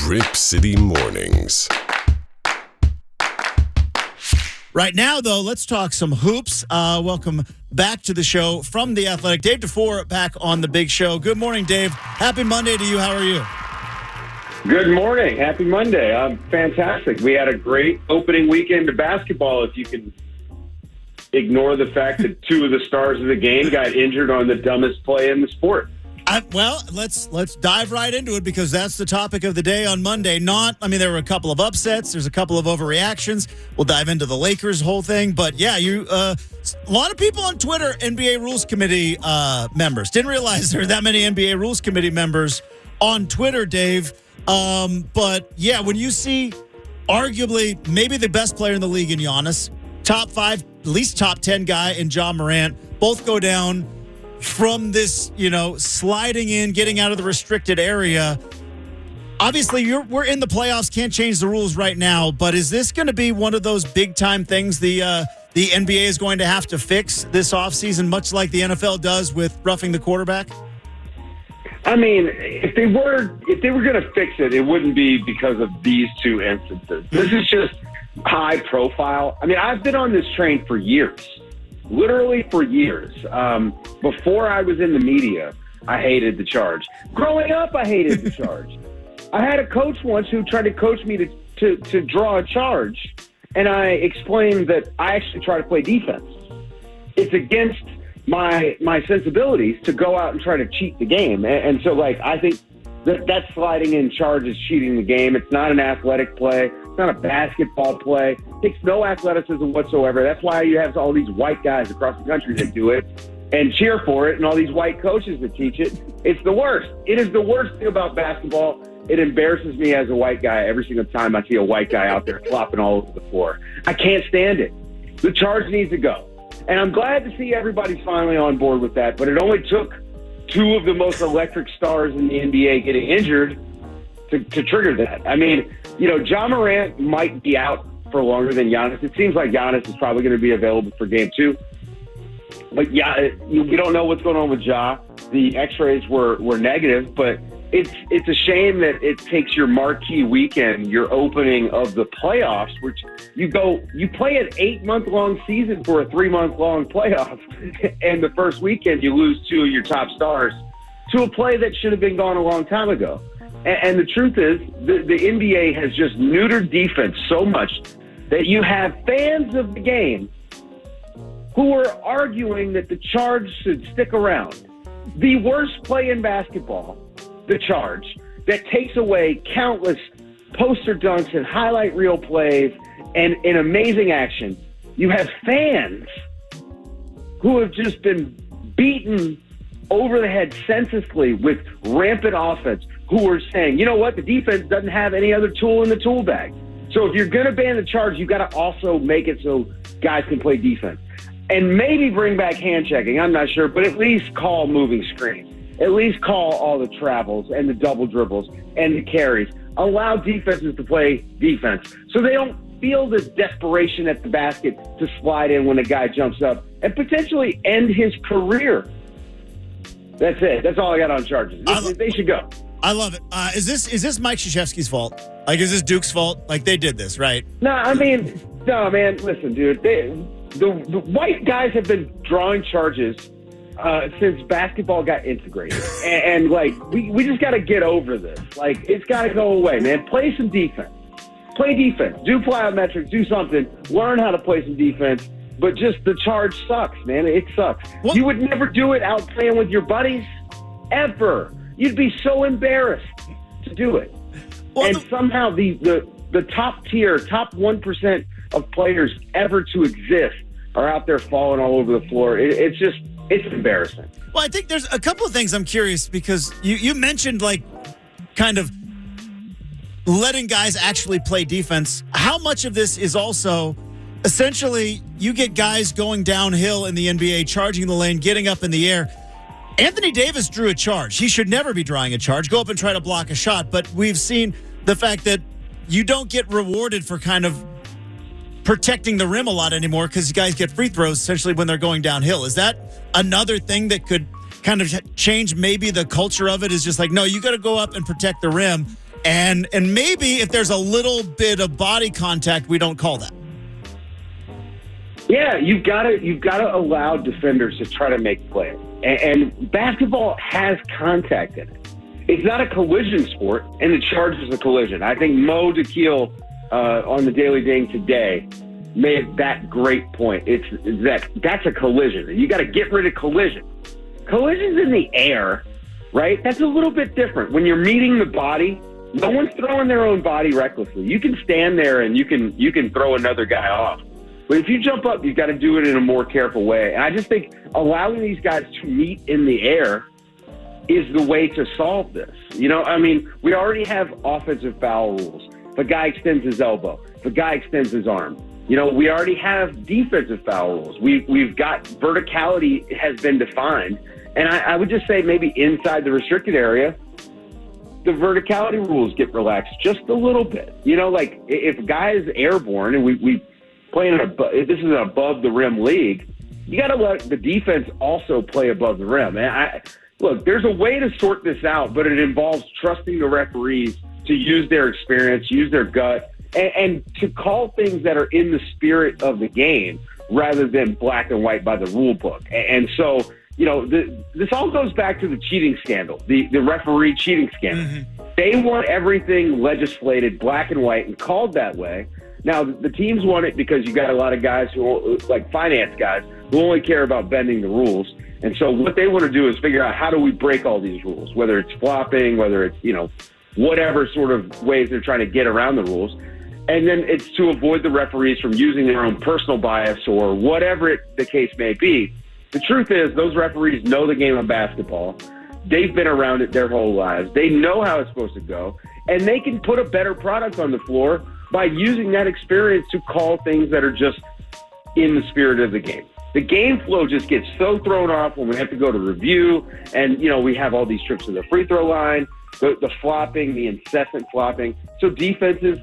Rip City Mornings. Right now, though, let's talk some hoops. Welcome back to the show from The Athletic. Dave DuFour back on the big show. Good morning, Dave. Happy Monday to you. How are you? Good morning. Happy Monday. I'm fantastic. We had a great opening weekend of basketball, if you can ignore the fact that two of the stars of the game got injured on the dumbest play in the sport. Well, let's dive right into it because that's the topic of the day on Monday. There were a couple of upsets. There's a couple of overreactions. We'll dive into the Lakers whole thing. But, yeah, a lot of people on Twitter, NBA Rules Committee members. Didn't realize there were that many NBA Rules Committee members on Twitter, Dave. But, yeah, when you see arguably maybe the best player in the league in Giannis, top 5, at least top 10 guy in Ja Morant, both go down from this, sliding in, getting out of the restricted area. Obviously, we're in the playoffs, can't change the rules right now, but is this going to be one of those big-time things the NBA is going to have to fix this offseason, much like the NFL does with roughing the quarterback? I mean, if they were going to fix it, it wouldn't be because of these two instances. This is just high profile. I mean, I've been on this train for years. Literally for years. Before I was in the media, I hated the charge. Growing up, I hated the charge. I had a coach once who tried to coach me to draw a charge, and I explained that I actually try to play defense. It's against my sensibilities to go out and try to cheat the game. And so, I think that sliding in charge is cheating the game. It's not an athletic play. It's not a basketball play. It takes no athleticism whatsoever. That's why you have all these white guys across the country that do it and cheer for it, and all these white coaches that teach it. It's the worst. It is the worst thing about basketball. It embarrasses me as a white guy every single time I see a white guy out there flopping all over the floor. I can't stand it. The charge needs to go. And I'm glad to see everybody's finally on board with that, but it only took two of the most electric stars in the NBA getting injured to trigger that. I mean, Ja Morant might be out for longer than Giannis. It seems like Giannis is probably going to be available for game 2. But yeah, we don't know what's going on with Ja. The x-rays were negative, but it's a shame that it takes your marquee weekend, your opening of the playoffs, which you play an 8-month-long season for a 3-month-long playoff, and the first weekend you lose two of your top stars to a play that should have been gone a long time ago. And the truth is, the NBA has just neutered defense so much that you have fans of the game who are arguing that the charge should stick around. The worst play in basketball, the charge, that takes away countless poster dunks and highlight reel plays and amazing action. You have fans who have just been beaten over the head senselessly with rampant offense, who are saying, you know what, the defense doesn't have any other tool in the tool bag. So if you're going to ban the charge, you got to also make it so guys can play defense. And maybe bring back hand checking, I'm not sure, but at least call moving screens. At least call all the travels and the double dribbles and the carries. Allow defenses to play defense so they don't feel this desperation at the basket to slide in when a guy jumps up and potentially end his career. That's it. That's all I got on charges. They should go. I love it. Is this Mike Krzyzewski's fault? Is this Duke's fault? They did this, right? No, man. Listen, dude. The white guys have been drawing charges since basketball got integrated. and we just got to get over this. It's got to go away, man. Play some defense. Play defense. Do plyometrics. Do something. Learn how to play some defense. But just the charge sucks, man. It sucks. What? You would never do it out playing with your buddies, ever. You'd be so embarrassed to do it. Well, somehow the top tier, top 1% of players ever to exist are out there falling all over the floor. It's embarrassing. Well, I think there's a couple of things I'm curious because you mentioned kind of letting guys actually play defense. How much of this is also essentially you get guys going downhill in the NBA, charging the lane, getting up in the air. Anthony Davis drew a charge. He should never be drawing a charge. Go up and try to block a shot. But we've seen the fact that you don't get rewarded for kind of protecting the rim a lot anymore because guys get free throws essentially when they're going downhill. Is that another thing that could kind of change maybe the culture of it? Is just no, you got to go up and protect the rim. And maybe if there's a little bit of body contact, we don't call that. Yeah, you've got to allow defenders to try to make plays. And basketball has contact in it. It's not a collision sport, and it charges a collision. I think Mo DeKeel on the Daily Ding today made that great point. That's a collision. You got to get rid of collision. Collision's in the air, right? That's a little bit different. When you're meeting the body, no one's throwing their own body recklessly. You can stand there and you can throw another guy off. But if you jump up, you've got to do it in a more careful way. And I just think allowing these guys to meet in the air is the way to solve this. We already have offensive foul rules. If a guy extends his elbow, if a guy extends his arm, we already have defensive foul rules. We've got verticality has been defined. And I would just say maybe inside the restricted area, the verticality rules get relaxed just a little bit. Like if a guy is airborne and we play this is an above the rim league, you got to let the defense also play above the rim. And look, there's a way to sort this out, but it involves trusting the referees to use their experience, use their gut, and to call things that are in the spirit of the game rather than black and white by the rule book. And so, this all goes back to the cheating scandal, the referee cheating scandal. Mm-hmm. They want everything legislated black and white and called that way. Now, the teams want it because you got a lot of guys who, like finance guys, who only care about bending the rules. And so what they want to do is figure out how do we break all these rules, whether it's flopping, whether it's, whatever sort of ways they're trying to get around the rules. And then it's to avoid the referees from using their own personal bias or whatever the case may be. The truth is those referees know the game of basketball. They've been around it their whole lives. They know how it's supposed to go. And they can put a better product on the floor by using that experience to call things that are just in the spirit of the game. The game flow just gets so thrown off when we have to go to review and, we have all these trips to the free throw line, the flopping, the incessant flopping. So defenses,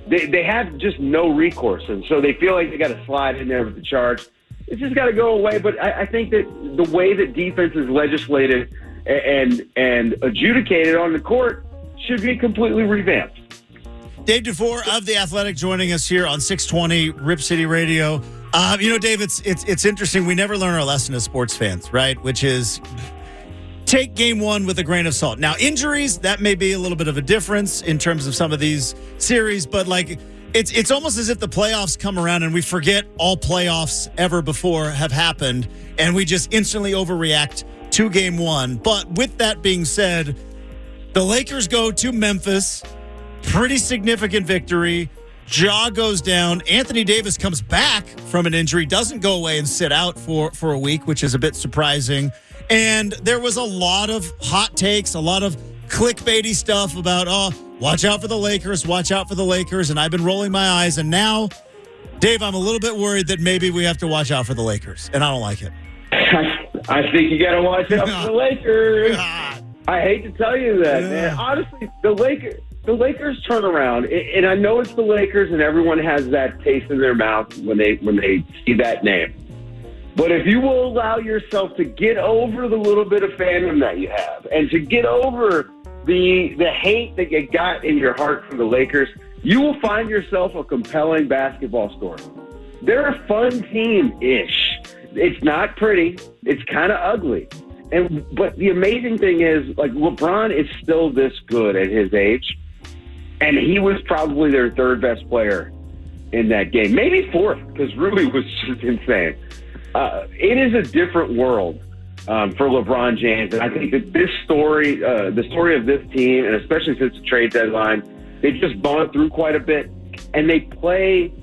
they have just no recourse. And so they feel like they got to slide in there with the charge. It's just got to go away. But I think that the way that defense is legislated and adjudicated on the court should be completely revamped. Dave DuFour of The Athletic joining us here on 620 Rip City Radio. Dave, it's interesting. We never learn our lesson as sports fans, right? Which is take game one with a grain of salt. Now, injuries, that may be a little bit of a difference in terms of some of these series, but it's almost as if the playoffs come around and we forget all playoffs ever before have happened, and we just instantly overreact to game one. But with that being said, the Lakers go to Memphis. Pretty significant victory. Ja goes down. Anthony Davis comes back from an injury, doesn't go away and sit out for a week, which is a bit surprising. And there was a lot of hot takes, a lot of clickbaity stuff about, watch out for the Lakers, watch out for the Lakers. And I've been rolling my eyes. And now, Dave, I'm a little bit worried that maybe we have to watch out for the Lakers. And I don't like it. I think you got to watch out for the Lakers. God. I hate to tell you that, man. Honestly, the Lakers turn around, and I know it's the Lakers, and everyone has that taste in their mouth when they see that name. But if you will allow yourself to get over the little bit of fandom that you have, and to get over the hate that you got in your heart for the Lakers, you will find yourself a compelling basketball story. They're a fun team-ish. It's not pretty. It's kind of ugly. But the amazing thing is, LeBron is still this good at his age. And he was probably their third best player in that game. Maybe fourth, because Rui was just insane. It is a different world for LeBron James. And I think that this story, the story of this team, and especially since the trade deadline, they've just gone through quite a bit. And they play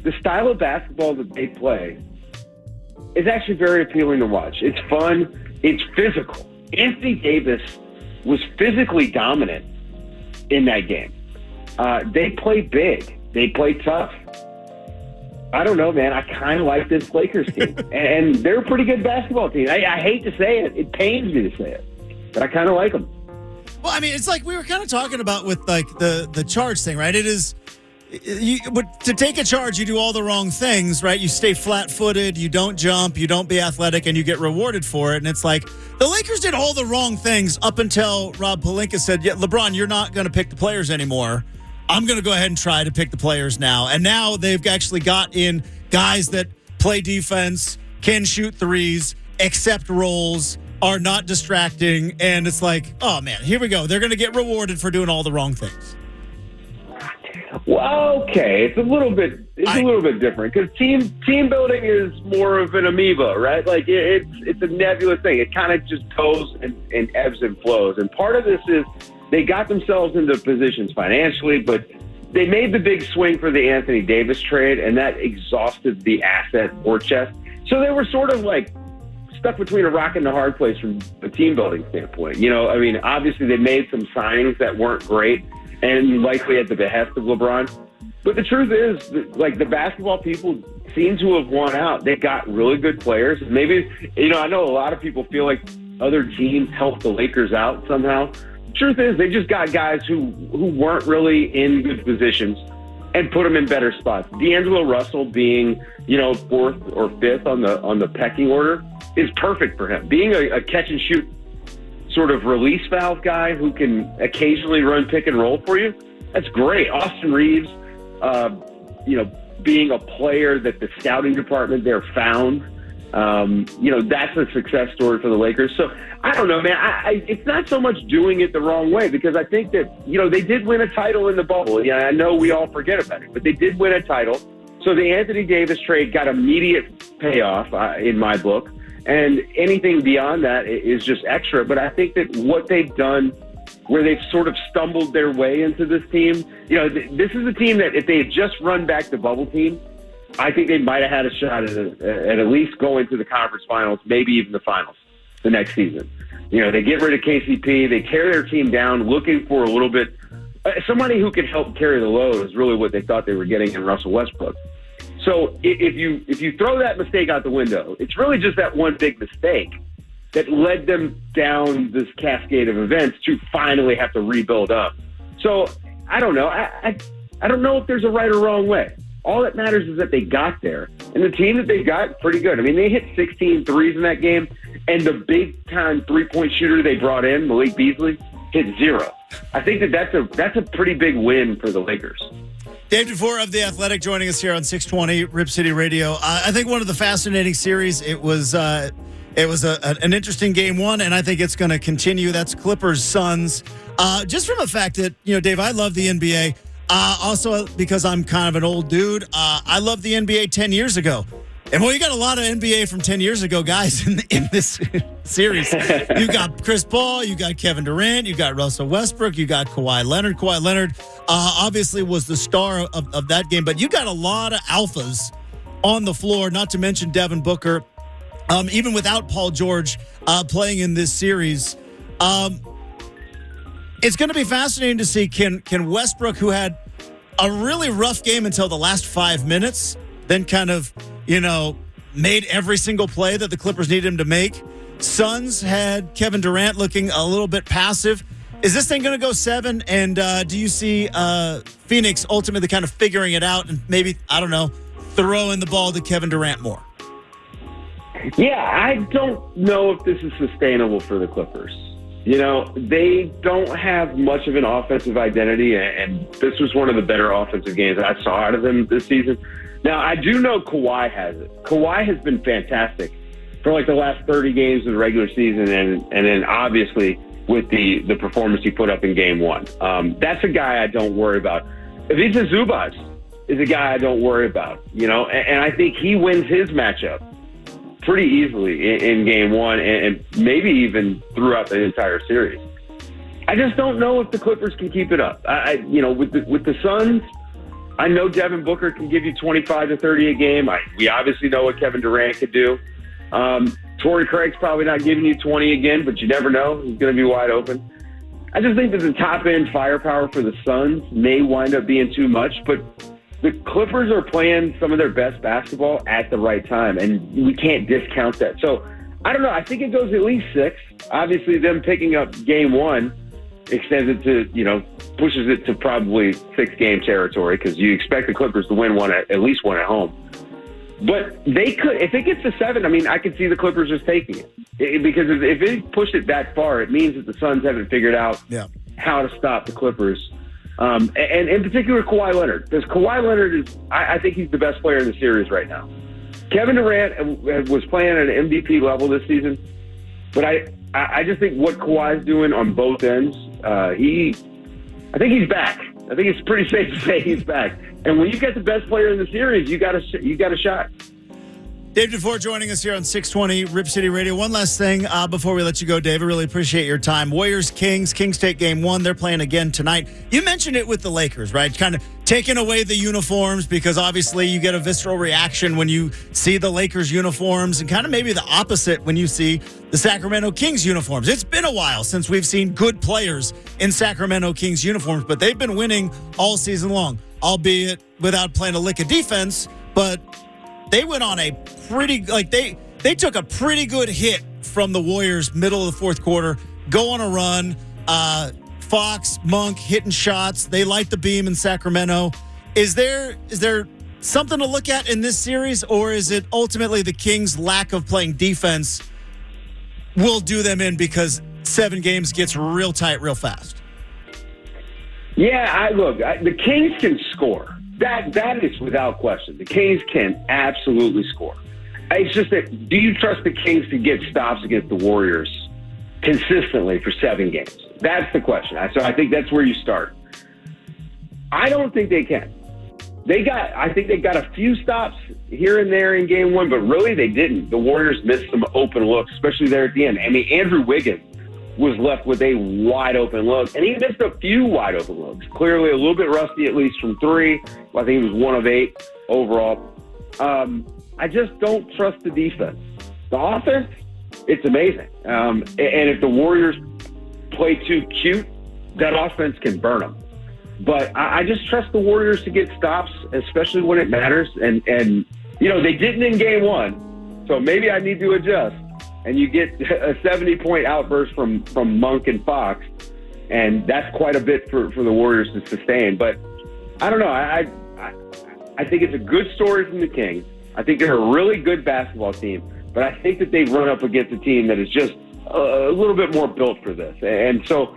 the style of basketball that they play is actually very appealing to watch. It's fun. It's physical. Anthony Davis was physically dominant in that game. They play big. They play tough. I don't know, man. I kind of like this Lakers team. And they're a pretty good basketball team. I hate to say it. It pains me to say it. But I kind of like them. Well, I mean, it's like we were kind of talking about with the charge thing, right? But to take a charge, you do all the wrong things, right? You stay flat-footed, you don't jump, you don't be athletic, and you get rewarded for it. And it's like the Lakers did all the wrong things up until Rob Pelinka said, "Yeah, LeBron, you're not going to pick the players anymore. I'm going to go ahead and try to pick the players now." And now they've actually got in guys that play defense, can shoot threes, accept roles, are not distracting, and it's like, oh man, here we go. They're going to get rewarded for doing all the wrong things. Well, okay, it's a little bit different because team building is more of an amoeba, right? Like it's a nebulous thing. It kind of just goes and ebbs and flows. And part of this is they got themselves into positions financially, but they made the big swing for the Anthony Davis trade, and that exhausted the asset war chest. So they were sort of like stuck between a rock and a hard place from a team building standpoint. I mean, obviously they made some signings that weren't great and likely at the behest of LeBron. But the truth is, like, the basketball people seem to have won out. They got really good players. Maybe, I know a lot of people feel like other teams helped the Lakers out somehow. Truth is, they just got guys who weren't really in good positions and put them in better spots. D'Angelo Russell being, fourth or fifth on the pecking order is perfect for him. Being a catch and shoot sort of release valve guy who can occasionally run pick and roll for you, that's great. Austin Reeves, being a player that the scouting department there found, that's a success story for the Lakers. So I don't know, man. It's not so much doing it the wrong way, because I think that, they did win a title in the bubble. Yeah, I know we all forget about it, but they did win a title. So the Anthony Davis trade got immediate payoff in my book. And anything beyond that is just extra. But I think that what they've done, where they've sort of stumbled their way into this team, this is a team that if they had just run back the bubble team, I think they might have had a shot at least going to the conference finals, maybe even the finals the next season. They get rid of KCP, they tear their team down, looking for a little bit somebody who can help carry the load is really what they thought they were getting in Russell Westbrook. So if you throw that mistake out the window, it's really just that one big mistake that led them down this cascade of events to finally have to rebuild up. So I don't know. I don't know if there's a right or wrong way. All that matters is that they got there. And the team that they got, pretty good. I mean, they hit 16 threes in that game, and the big-time three-point shooter they brought in, Malik Beasley, hit 0. I think that's a pretty big win for the Lakers. Dave DuFour of The Athletic joining us here on 620 Rip City Radio. I think one of the fascinating series, it was an interesting game one, and I think it's going to continue. That's Clippers-Suns. Just from the fact that, Dave, I love the NBA. Also, because I'm kind of an old dude, I loved the NBA 10 years ago. And, well, you got a lot of NBA from 10 years ago guys in this series. You got Chris Paul, you got Kevin Durant, you got Russell Westbrook, you got Kawhi Leonard. Kawhi Leonard obviously was the star of that game. But you got a lot of alphas on the floor, not to mention Devin Booker. Even without Paul George playing in this series. It's going to be fascinating to see can Westbrook, who had a really rough game until the last 5 minutes, then kind of, made every single play that the Clippers needed him to make. Suns had Kevin Durant looking a little bit passive. Is this thing going to go 7? And do you see Phoenix ultimately kind of figuring it out and maybe, I don't know, throwing the ball to Kevin Durant more? Yeah, I don't know if this is sustainable for the Clippers. They don't have much of an offensive identity, and this was one of the better offensive games I saw out of them this season. Now, I do know Kawhi has it. Kawhi has been fantastic for like the last 30 games of the regular season, and then obviously with the performance he put up in game one. That's a guy I don't worry about. Ivica Zubac is a guy I don't worry about, and I think he wins his matchup pretty easily in game one and maybe even throughout the entire series. I just don't know if the Clippers can keep it up. With the Suns, I know Devin Booker can give you 25 to 30 a game. We obviously know what Kevin Durant could do. Torrey Craig's probably not giving you 20 again, but you never know. He's going to be wide open. I just think that the top-end firepower for the Suns may wind up being too much, but the Clippers are playing some of their best basketball at the right time, and we can't discount that. So, I don't know. I think it goes at least 6. Obviously, them picking up game one extends it to, pushes it to probably 6-game territory because you expect the Clippers to win at least one at home. But they could, if it gets to 7, I mean, I could see the Clippers just taking it. Because if they push it that far, it means that the Suns haven't figured out how to stop the Clippers. And in particular, Kawhi Leonard. Because Kawhi Leonard I think he's the best player in the series right now. Kevin Durant was playing at an MVP level this season. But I just think what Kawhi's doing on both ends, I think he's back. I think it's pretty safe to say he's back. And when you get the best player in the series, you got a shot. Dave DuFour joining us here on 620 Rip City Radio. One last thing before we let you go, Dave. I really appreciate your time. Warriors-Kings. Kings take game 1. They're playing again tonight. You mentioned it with the Lakers, right? Kind of taking away the uniforms because obviously you get a visceral reaction when you see the Lakers uniforms and kind of maybe the opposite when you see the Sacramento Kings uniforms. It's been a while since we've seen good players in Sacramento Kings uniforms, but they've been winning all season long, albeit without playing a lick of defense, but they went on a pretty, they took a pretty good hit from the Warriors middle of the fourth quarter, go on a run. Fox, Monk hitting shots. They light the beam in Sacramento. Is there something to look at in this series, or is it ultimately the Kings' lack of playing defense will do them in because 7 games gets real tight real fast? Yeah, the Kings can score. That is without question. The Kings can absolutely score. It's just that, do you trust the Kings to get stops against the Warriors consistently for 7 games? That's the question. So I think that's where you start. I don't think they can. I think they got a few stops here and there in game 1, but really they didn't. The Warriors missed some open looks, especially there at the end. I mean, Andrew Wiggins was left with a wide open look, and he missed a few wide open looks. Clearly a little bit rusty, at least from 3. I think he was 1 of 8 overall. I just don't trust the defense. The offense, it's amazing. And if the Warriors play too cute, that offense can burn them. But I just trust the Warriors to get stops, especially when it matters. And they didn't in game 1, so maybe I need to adjust. And you get a 70-point outburst from Monk and Fox, and that's quite a bit for the Warriors to sustain. But I don't know. I think it's a good story from the Kings. I think they're a really good basketball team, but I think that they've run up against a team that is just a little bit more built for this. And so,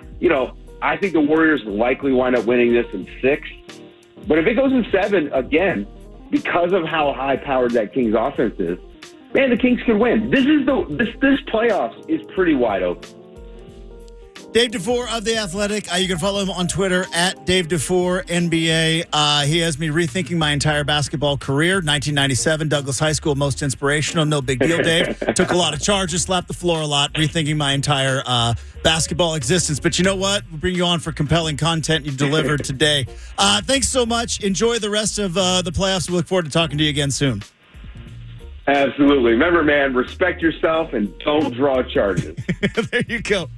I think the Warriors will likely wind up winning this in 6. But if it goes in 7 again, because of how high-powered that Kings offense is, man, the Kings could win. This playoffs is pretty wide open. Dave DuFour of The Athletic. You can follow him on Twitter at Dave DuFour NBA. He has me rethinking my entire basketball career. 1997, Douglas High School, most inspirational. No big deal, Dave. Took a lot of charges, slapped the floor a lot, rethinking my entire basketball existence. But you know what? We'll bring you on for compelling content you delivered today. Thanks so much. Enjoy the rest of the playoffs. We look forward to talking to you again soon. Absolutely. Remember, man, respect yourself and don't draw charges. There you go.